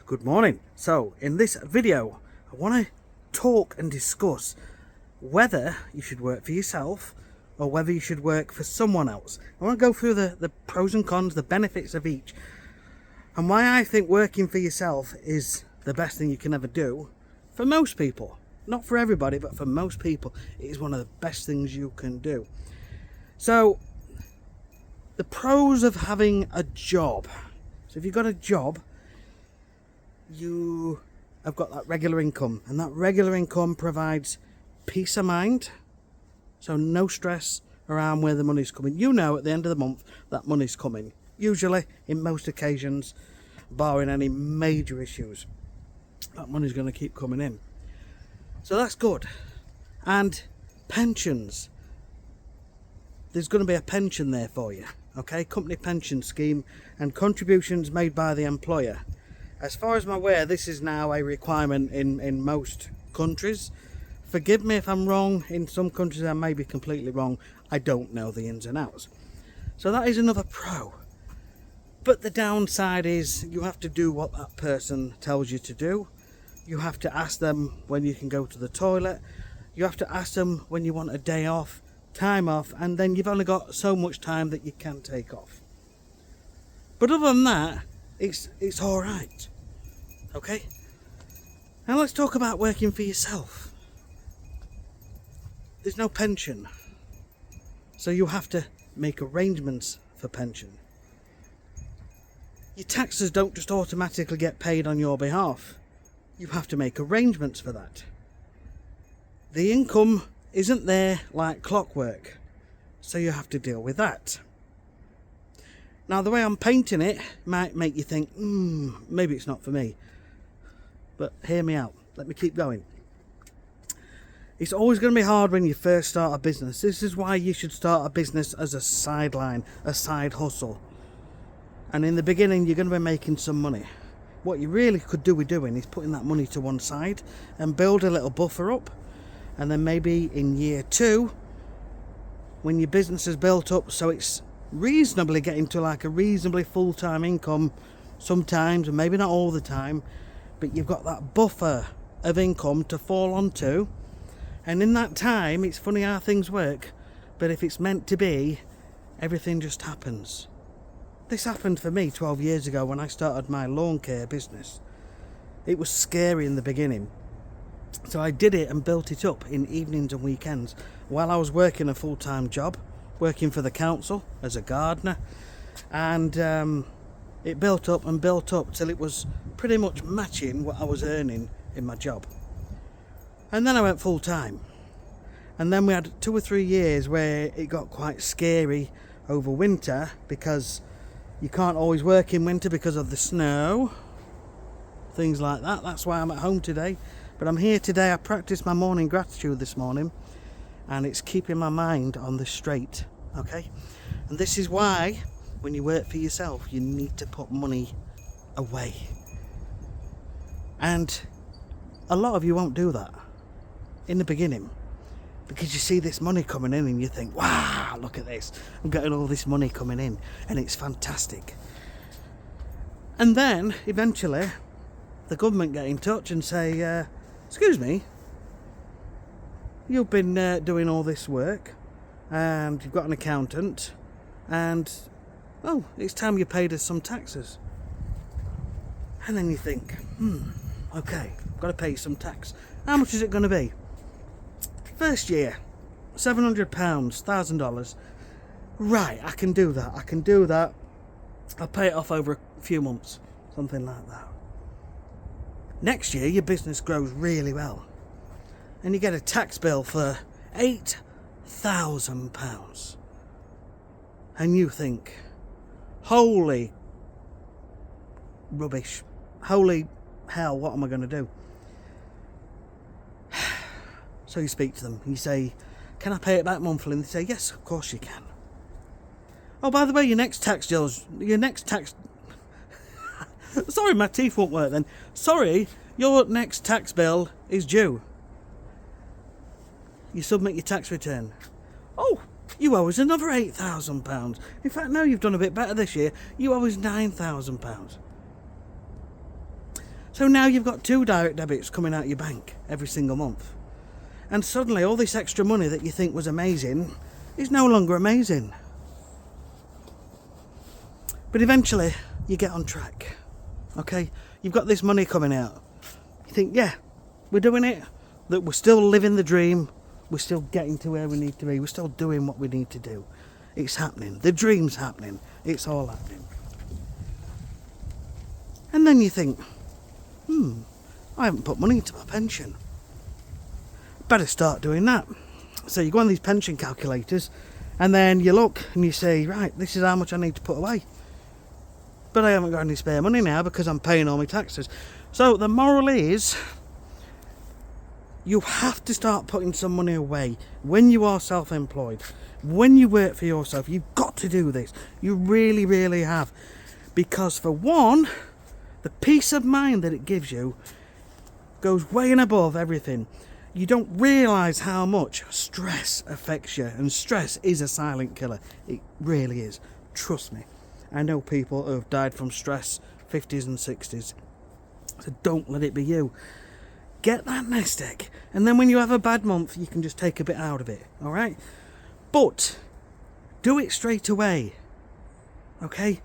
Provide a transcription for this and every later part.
Good morning. So in this video I want to talk and discuss whether you should work for yourself or whether you should work for someone else. I want to go through the pros and cons, the benefits of each, and why I think working for yourself is the best thing you can ever do for most people. Not for everybody, but for most people it is one of the best things you can do. So the pros of having a job. So if you've got a job, you have got that regular income, and that regular income provides peace of mind. So no stress around where the money's coming. You know at the end of the month that money's coming. Usually, in most occasions, barring any major issues, that money's going to keep coming in. So that's good. And pensions. There's going to be a pension there for you. Okay, company pension scheme and contributions made by the employer. As far as I'm aware, this is now a requirement in most countries. Forgive me if I'm wrong. In some countries I may be completely wrong. I don't know the ins and outs. So that is another pro. But the downside is you have to do what that person tells you to do. You have to ask them when you can go to the toilet. You have to ask them when you want a day off, time off, and then you've only got so much time that you can take off. But other than that, it's all right. Okay? Now let's talk about working for yourself. There's no pension, so you have to make arrangements for pension. Your taxes don't just automatically get paid on your behalf. You have to make arrangements for that. The income isn't there like clockwork, so you have to deal with that. Now the way I'm painting it might make you think, maybe it's not for me. But hear me out. Let me keep going. It's always going to be hard when you first start a business. This is why you should start a business as a sideline, a side hustle. And in the beginning, you're going to be making some money. What you really could do with doing is putting that money to one side and build a little buffer up. And then maybe in year 2, when your business is built up so it's reasonably getting to like a reasonably full-time income sometimes, and maybe not all the time, but you've got that buffer of income to fall onto. And in that time, it's funny how things work, but if it's meant to be, everything just happens. This happened for me 12 years ago when I started my lawn care business. It was scary in the beginning, so I did it and built it up in evenings and weekends while I was working a full-time job, working for the council as a gardener, and it built up and built up till it was pretty much matching what I was earning in my job. And then I went full-time, and then we had 2 or 3 years where it got quite scary over winter, because you can't always work in winter because of the snow, things like that. That's why I'm at home today. But I'm here today. I practiced my morning gratitude this morning, and it's keeping my mind on the straight. Okay? And this is why when you work for yourself, you need to put money away. And a lot of you won't do that in the beginning, because you see this money coming in and you think, wow, look at this. I'm getting all this money coming in and it's fantastic. And then eventually the government get in touch and say, excuse me, you've been doing all this work and you've got an accountant, and it's time you paid us some taxes. And then you think, okay, I've got to pay some tax. How much is it going to be? First year, £700, $1,000. Right, I can do that. I'll pay it off over a few months, something like that. Next year, your business grows really well, and you get a tax bill for £8,000. And you think, holy rubbish, holy hell, what am I going to do? So you speak to them and you say, can I pay it back monthly? And they say, yes, of course you can. Oh, by the way, your next tax... Sorry, my teeth won't work then. Sorry, your next tax bill is due. You submit your tax return. Oh, you owe us another £8,000. In fact, no, you've done a bit better this year. You owe us £9,000. So now you've got 2 direct debits coming out your bank every single month. And suddenly all this extra money that you think was amazing is no longer amazing. But eventually you get on track. Okay? You've got this money coming out. You think, yeah, we're doing it. That we're still living the dream. We're still getting to where we need to be. We're still doing what we need to do. It's happening. The dream's happening. It's all happening. And then you think, I haven't put money into my pension. Better start doing that. So you go on these pension calculators and then you look and you say, right, this is how much I need to put away. But I haven't got any spare money now because I'm paying all my taxes. So the moral is, you have to start putting some money away when you are self-employed. When you work for yourself, you've got to do this. You really, really have. Because for one, the peace of mind that it gives you goes way and above everything. You don't realise how much stress affects you. And stress is a silent killer. It really is. Trust me. I know people who have died from stress, 50s and 60s. So don't let it be you. Get that nest egg. And then when you have a bad month, you can just take a bit out of it. Alright? But do it straight away. Okay?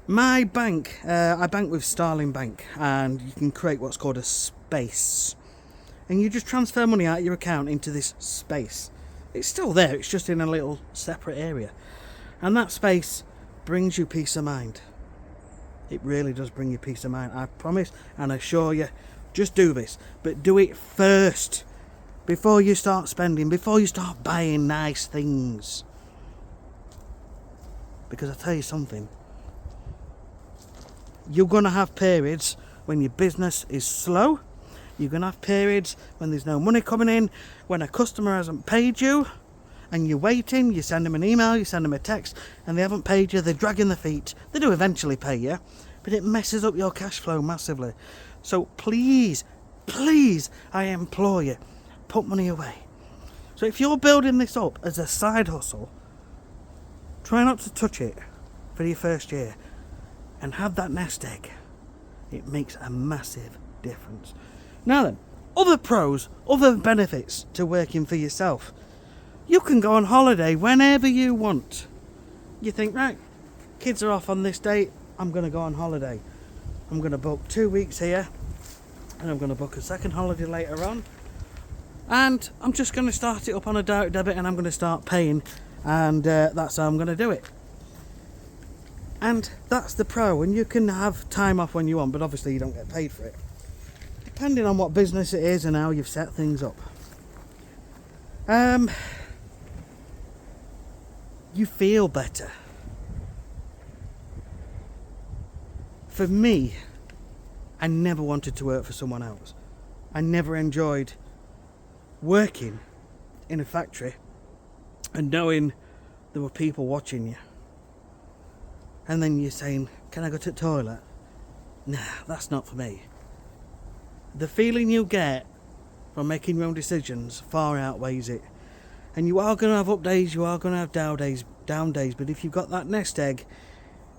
My bank, I bank with Starling Bank, and you can create what's called a space. And you just transfer money out of your account into this space. It's still there, it's just in a little separate area. And that space brings you peace of mind. It really does bring you peace of mind. I promise and assure you, just do this. But do it first. Before you start spending, before you start buying nice things. Because I tell you something, you're going to have periods when your business is slow. You're going to have periods when there's no money coming in, when a customer hasn't paid you and you're waiting. You send them an email, you send them a text, and they haven't paid you. They're dragging their feet. They do eventually pay you, but it messes up your cash flow massively. So please, please, I implore you, put money away. So if you're building this up as a side hustle, try not to touch it for your first year and have that nest egg. It makes a massive difference. Now then, other pros, other benefits to working for yourself. You can go on holiday whenever you want. You think, right, kids are off on this date, I'm going to go on holiday. I'm going to book 2 weeks here, and I'm going to book a second holiday later on. And I'm just going to start it up on a direct debit, and I'm going to start paying, and that's how I'm going to do it. And that's the pro, and you can have time off when you want, but obviously you don't get paid for it. Depending on what business it is and how you've set things up. You feel better. For me, I never wanted to work for someone else. I never enjoyed working in a factory and knowing there were people watching you. And then you're saying, can I go to the toilet? Nah, that's not for me. The feeling you get from making your own decisions far outweighs it. And you are going to have up days, you are going to have down days, but if you've got that nest egg,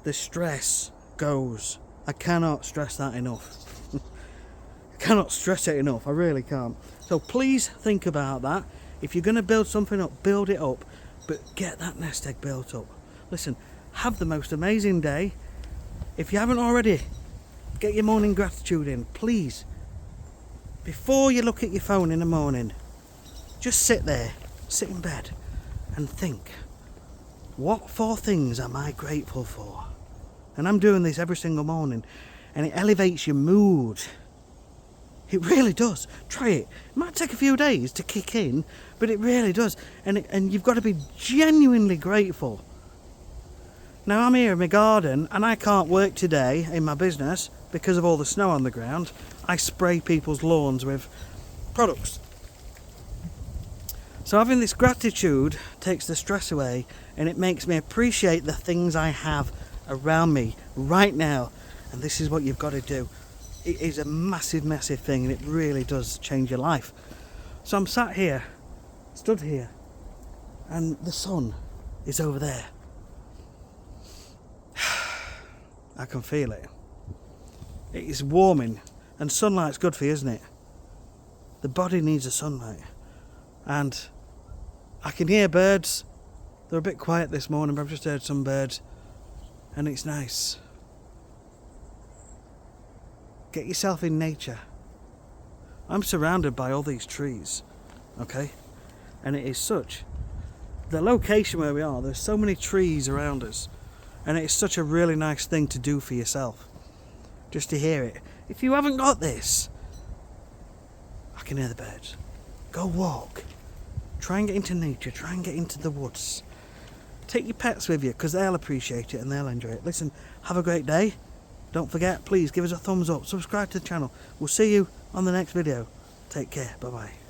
the stress goes. I cannot stress that enough. I cannot stress it enough, I really can't. So please think about that. If you're going to build something up, build it up, but get that nest egg built up. Listen, have the most amazing day. If you haven't already, get your morning gratitude in, please. Before you look at your phone in the morning, just sit there, sit in bed and think, what 4 things am I grateful for? And I'm doing this every single morning, and it elevates your mood. It really does. Try it. It might take a few days to kick in, but it really does. And you've got to be genuinely grateful. Now I'm here in my garden and I can't work today in my business because of all the snow on the ground. I spray people's lawns with products. So having this gratitude takes the stress away, and it makes me appreciate the things I have around me right now. And this is what you've got to do. It is a massive, massive thing, and it really does change your life. So I'm sat here, stood here, and the sun is over there. I can feel it. It's warming, and sunlight's good for you, isn't it? The body needs the sunlight. And I can hear birds. They're a bit quiet this morning, but I've just heard some birds, and it's nice. Get yourself in nature. I'm surrounded by all these trees, okay? And it is such, the location where we are, there's so many trees around us, and it's such a really nice thing to do for yourself, just to hear it. If you haven't got this, I can hear the birds. Go walk. Try and get into nature, try and get into the woods. Take your pets with you, because they'll appreciate it and they'll enjoy it. Listen, have a great day. Don't forget, please give us a thumbs up, subscribe to the channel. We'll see you on the next video. Take care, bye bye.